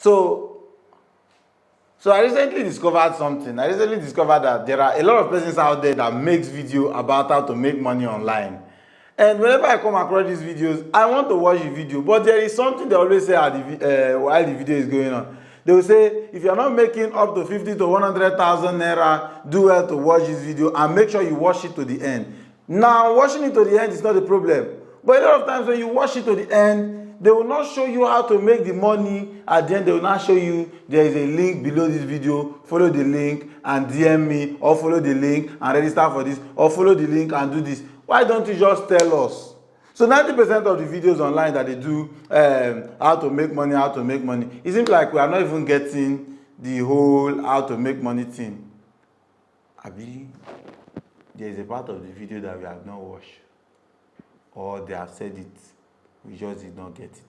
So I recently discovered something. I recently discovered that there are a lot of persons out there that makes video about how to make money online. And whenever I come across these videos, I want to watch the video, but there is something they always say while the video is going on. They will say, if you are not making up to 50 to 100,000 naira, do well to watch this video and make sure you watch it to the end. Now, watching it to the end is not a problem. But a lot of times when you watch it to the end, they will not show you how to make the money. At the end, they will not show you there is a link below this video. Follow the link and DM me, or follow the link and register for this, or follow the link and do this. Why don't you just tell us? So 90% of the videos online that they do, how to make money, it seems like we are not even getting the whole how to make money thing. Abi, there is a part of the video that we have not watched, or they have said it, we just did not get it.